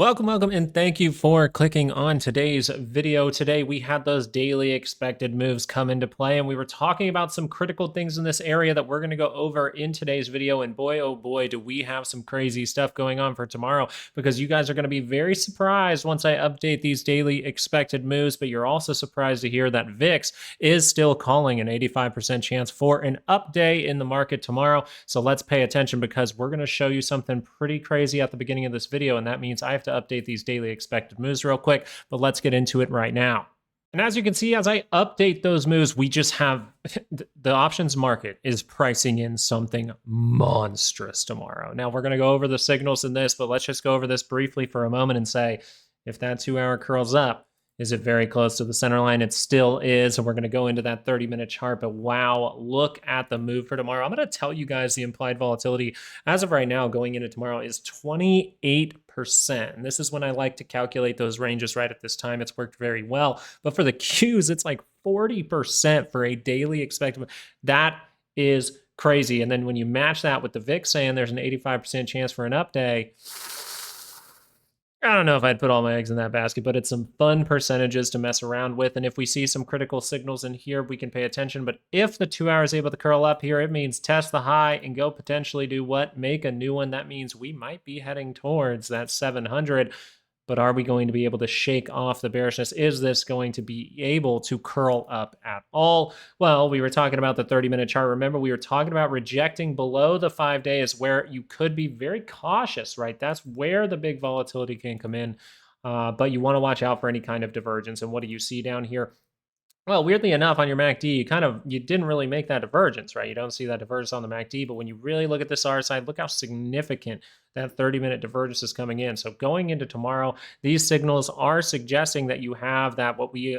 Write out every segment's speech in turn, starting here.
Welcome, and thank you for clicking on today's video. Today, we had those daily expected moves come into play, and we were talking about some critical things in this area that we're going to go over in today's video. And boy, oh boy, do we have some crazy stuff going on for tomorrow, because you guys are going to be very surprised once I update these daily expected moves. But you're also surprised to hear that VIX is still calling an 85% chance for an up day in the market tomorrow. So let's pay attention, because we're going to show you something pretty crazy at the beginning of this video, and that means I have to update these daily expected moves real quick, but let's get into it right now. And as you can see, as I update those moves, we just have the options market is pricing in something monstrous tomorrow. Now, we're going to go over the signals in this, but let's just go over this briefly for a moment and say, if that 2-hour curls up, is it very close to the center line? It still is, and we're going to go into that 30-minute chart, but wow, look at the move for tomorrow. I'm going to tell you guys the implied volatility as of right now going into tomorrow is 28%. And this is when I like to calculate those ranges right at this time. It's worked very well. But for the Qs, it's like 40% for a daily expected. That is crazy. And then when you match that with the VIX saying there's an 85% chance for an up day, I don't know if I'd put all my eggs in that basket, but it's some fun percentages to mess around with. And if we see some critical signals in here, we can pay attention. But if the 2-hour is able to curl up here, it means test the high and go potentially do what? Make a new one. That means we might be heading towards that 700. But are we going to be able to shake off the bearishness? Is this going to be able to curl up at all? Well, we were talking about the 30-minute chart. Remember, we were talking about rejecting below the 5-day is where you could be very cautious, right? That's where the big volatility can come in. But you want to watch out for any kind of divergence. And what do you see down here? Well, weirdly enough, on your MACD, you didn't really make that divergence, right? You don't see that divergence on the MACD, but when you really look at this RSI, look how significant that 30-minute divergence is coming in. So going into tomorrow, these signals are suggesting that you have that, what we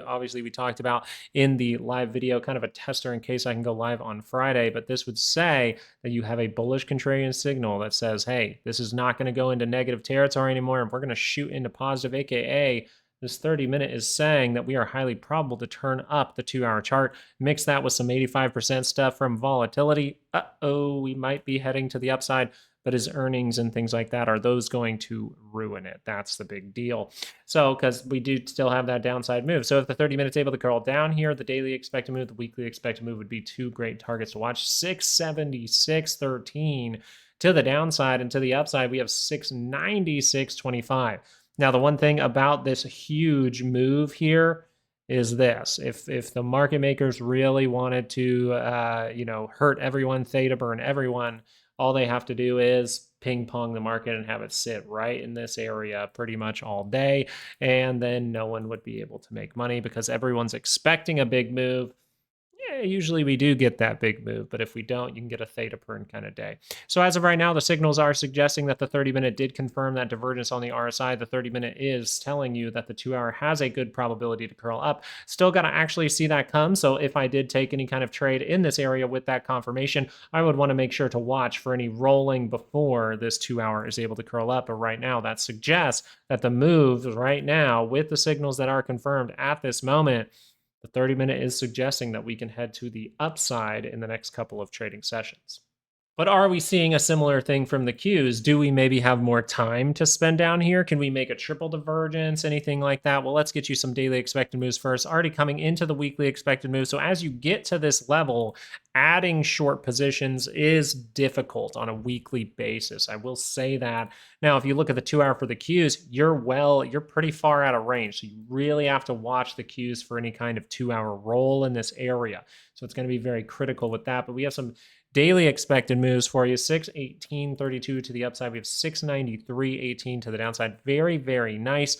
talked about in the live video, kind of a tester in case I can go live on Friday, but this would say that you have a bullish contrarian signal that says, hey, this is not going to go into negative territory anymore, and we're going to shoot into positive, aka this 30-minute is saying that we are highly probable to turn up the 2-hour chart. Mix that with some 85% stuff from volatility. We might be heading to the upside, but his earnings and things like that, are those going to ruin it? That's the big deal. So, because we do still have that downside move. So if the 30-minute's able to curl down here, the daily expected move, the weekly expected move would be two great targets to watch. 676.13 to the downside, and to the upside, we have 696.25. Now, the one thing about this huge move here is this. If the market makers really wanted to, hurt everyone, theta burn everyone, all they have to do is ping pong the market and have it sit right in this area pretty much all day. And then no one would be able to make money because everyone's expecting a big move. Usually we do get that big move, but if we don't, you can get a theta burn kind of day. So as of right now, the signals are suggesting that the 30-minute did confirm that divergence on the RSI. The 30-minute is telling you that the 2-hour has a good probability to curl up. Still got to actually see that come. So if I did take any kind of trade in this area with that confirmation, I would want to make sure to watch for any rolling before this 2-hour is able to curl up. But right now, that suggests that the moves right now, with the signals that are confirmed at this moment, the 30-minute is suggesting that we can head to the upside in the next couple of trading sessions. But are we seeing a similar thing from the Qs? Do we maybe have more time to spend down here? Can we make a triple divergence, anything like that? Well, let's get you some daily expected moves first, already coming into the weekly expected move. So as you get to this level, adding short positions is difficult on a weekly basis. I will say that. Now, if you look at the 2-hour for the Qs, you're pretty far out of range. So you really have to watch the Qs for any kind of 2-hour roll in this area. So it's going to be very critical with that. But we have some daily expected moves for you. 618.32 to the upside. We have 693.18 to the downside. Very, very nice.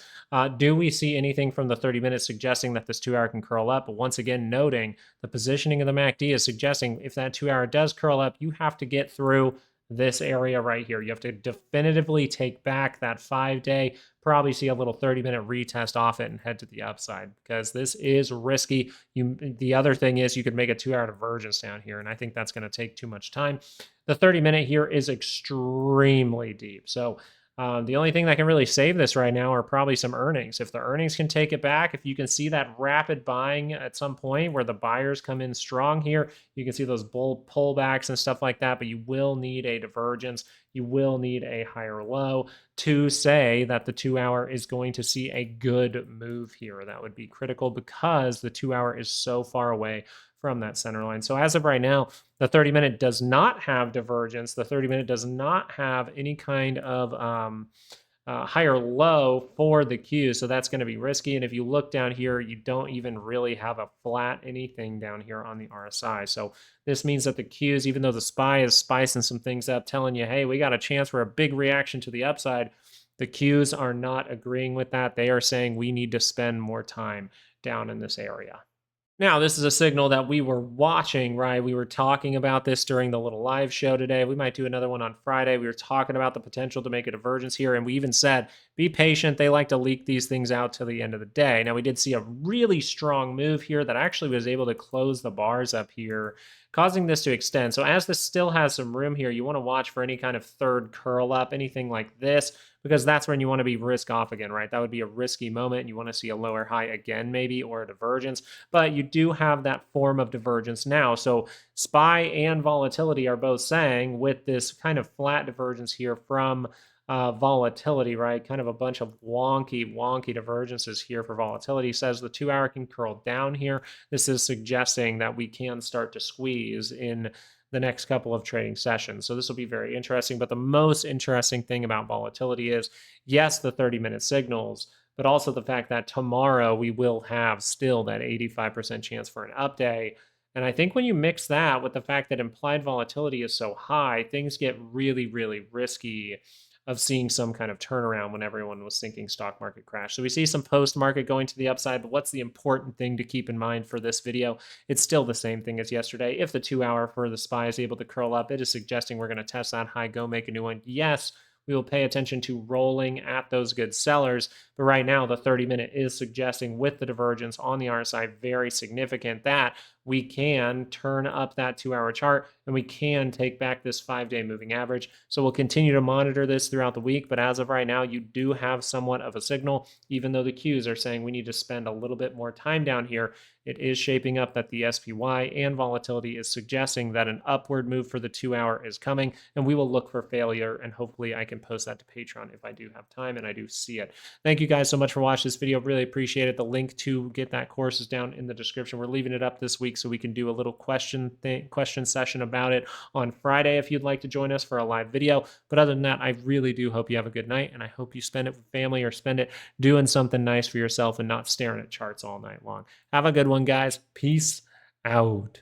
Do we see anything from the 30-minute suggesting that this 2-hour can curl up? But once again, noting the positioning of the MACD is suggesting if that 2-hour does curl up, you have to get through this area right here. You have to definitively take back that 5-day, probably see a little 30-minute retest off it and head to the upside, because this is risky. The other thing is you could make a 2-hour divergence down here, and I think that's going to take too much time. The 30-minute here is extremely deep. So The only thing that can really save this right now are probably some earnings. If the earnings can take it back, if you can see that rapid buying at some point where the buyers come in strong here, you can see those bull pullbacks and stuff like that, but you will need a divergence. You will need a higher low to say that the 2-hour is going to see a good move here. That would be critical because the 2-hour is so far away from that center line. So as of right now, the 30-minute does not have divergence. The 30-minute does not have any kind of higher low for the Q. So that's going to be risky. And if you look down here, you don't even really have a flat anything down here on the RSI. So this means that the Qs, even though the SPY is spicing some things up, telling you, hey, we got a chance for a big reaction to the upside, the Qs are not agreeing with that. They are saying we need to spend more time down in this area. Now, this is a signal that we were watching, right? We were talking about this during the little live show today. We might do another one on Friday. We were talking about the potential to make a divergence here, and we even said, be patient. They like to leak these things out till the end of the day. Now, we did see a really strong move here that actually was able to close the bars up here, causing this to extend. So as this still has some room here, you want to watch for any kind of third curl up, anything like this, because that's when you want to be risk off again, right? That would be a risky moment. You want to see a lower high again, maybe, or a divergence, but you do have that form of divergence now. So SPY and volatility are both saying with this kind of flat divergence here from volatility, right? Kind of a bunch of wonky divergences here for volatility. Says the 2-hour can curl down here. This is suggesting that we can start to squeeze in the next couple of trading sessions. So this will be very interesting. But the most interesting thing about volatility is, yes, the 30-minute signals, but also the fact that tomorrow we will have still that 85% chance for an up day. And I think when you mix that with the fact that implied volatility is so high, things get really risky of seeing some kind of turnaround when everyone was thinking stock market crash. So we see some post market going to the upside, but what's the important thing to keep in mind for this video? It's still the same thing as yesterday. If the 2-hour for the SPY is able to curl up, it is suggesting we're going to test that high, go make a new one. Yes, we will pay attention to rolling at those good sellers. But right now, the 30-minute is suggesting with the divergence on the RSI, very significant, that we can turn up that 2-hour chart and we can take back this 5-day moving average. So we'll continue to monitor this throughout the week. But as of right now, you do have somewhat of a signal, even though the Qs are saying we need to spend a little bit more time down here. It is shaping up that the SPY and volatility is suggesting that an upward move for the 2-hour is coming, and we will look for failure, and hopefully I can post that to Patreon if I do have time and I do see it. Thank you guys so much for watching this video. Really appreciate it. The link to get that course is down in the description. We're leaving it up this week so we can do a little question session about it on Friday if you'd like to join us for a live video. But other than that, I really do hope you have a good night, and I hope you spend it with family or spend it doing something nice for yourself and not staring at charts all night long. Have a good one, guys. Peace out.